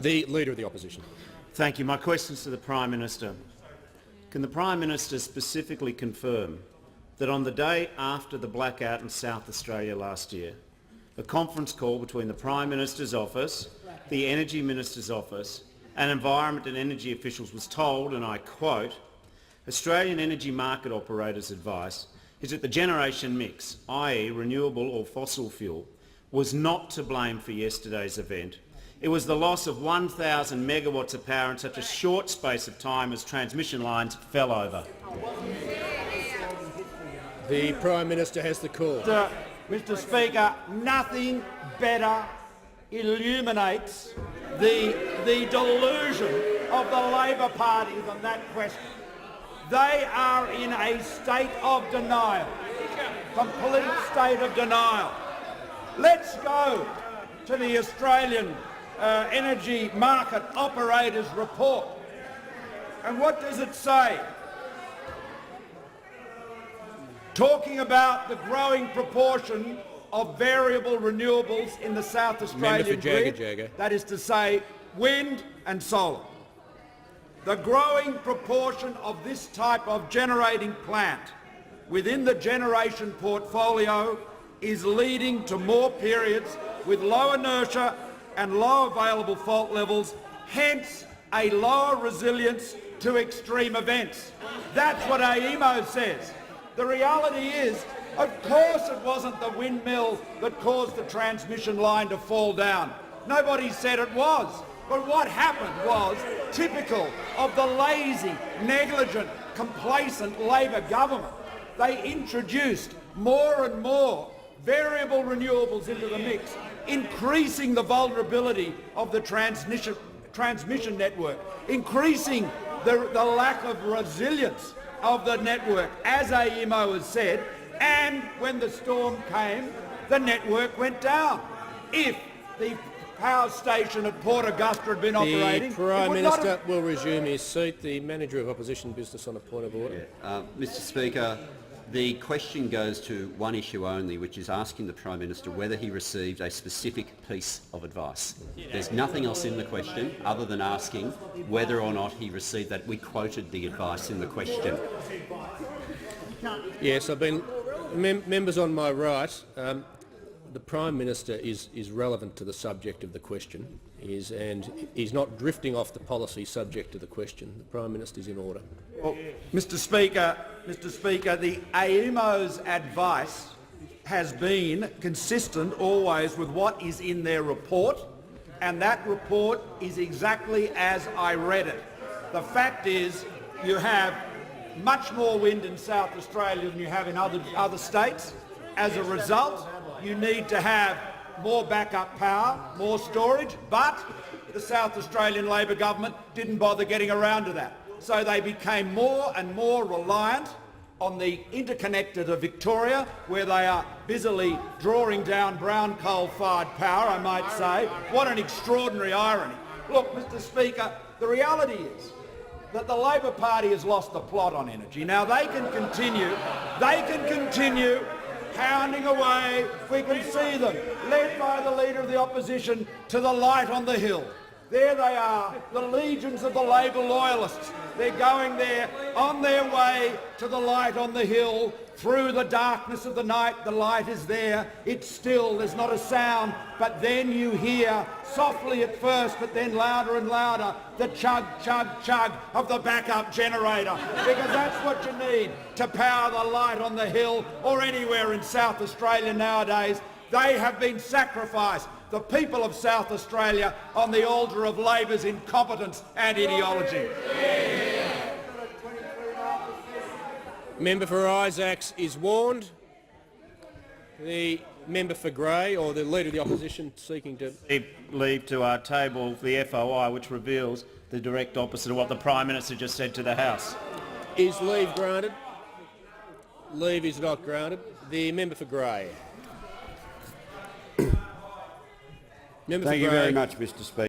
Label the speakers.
Speaker 1: The Leader of the Opposition.
Speaker 2: Thank you. My question is to the Prime Minister. Can the Prime Minister specifically confirm that on the day after the blackout in South Australia last year, a conference call between the Prime Minister's office, the Energy Minister's office and Environment and Energy officials was told, and I quote, Australian energy market operators' advice is that the generation mix, i.e. renewable or fossil fuel, was not to blame for yesterday's event. It was the loss of 1,000 megawatts of power in such a short space of time as transmission lines fell over.
Speaker 1: The Prime Minister has the call.
Speaker 3: Mr Speaker, nothing better illuminates the delusion of the Labor Party than that question. They are in a state of denial, complete state of denial. Let's go to the Australian Energy Market Operators Report. And what does it say? Talking about the growing proportion of variable renewables in the South Australian grid, that is to say wind and solar. The growing proportion of this type of generating plant within the generation portfolio is leading to more periods with low inertia and low available fault levels, hence a lower resilience to extreme events. That's what AEMO says. The reality is, of course it wasn't the windmill that caused the transmission line to fall down. Nobody said it was. But what happened was typical of the lazy, negligent, complacent Labor government. They introduced more and more variable renewables into the mix, increasing the vulnerability of the transmission network, increasing the lack of resilience of the network, as AEMO has said, and when the storm came, the network went down. If the power station at Port Augusta had been operating...
Speaker 1: The Prime Minister will resume his seat. The Manager of Opposition Business on a point of order.
Speaker 4: Mr Speaker, the question goes to one issue only, which is asking the Prime Minister whether he received a specific piece of advice. There's nothing else in the question other than asking whether or not he received that. We quoted the advice in the question.
Speaker 1: Yes, I've been... members on my right, the Prime Minister is relevant to the subject of the question, and he's not drifting off the policy subject to the question. The Prime Minister is in order.
Speaker 3: Well, Mr Speaker, the AEMO's advice has been consistent always with what is in their report, and that report is exactly as I read it. The fact is you have much more wind in South Australia than you have in other states. As a result, you need to have more backup power, more storage, but the South Australian Labor government didn't bother getting around to that. So they became more and more reliant on the interconnector to Victoria, where they are busily drawing down brown coal-fired power, I might say. What an extraordinary irony. Look, Mr Speaker, the reality is that the Labor Party has lost the plot on energy. Now they can continue pounding away. We can see them, led by the Leader of the Opposition, to the light on the hill. There they are, the legions of the Labor loyalists. They're going there on their way to the light on the hill. Through the darkness of the night, the light is there. It's still, there's not a sound, but then you hear, softly at first, but then louder and louder, the chug, chug, chug of the backup generator, because that's what you need to power the light on the hill or anywhere in South Australia nowadays. They have been sacrificed, the people of South Australia, on the altar of Labor's incompetence and ideology.
Speaker 1: Member for Isaacs is warned. The member for Grey, or the Leader of the Opposition, seeking to
Speaker 2: leave to table the FOI, which reveals the direct opposite of what the Prime Minister just said to the House.
Speaker 1: Is leave granted? Leave is not granted. The member for Grey.
Speaker 5: Thank you very much, Mr Speaker.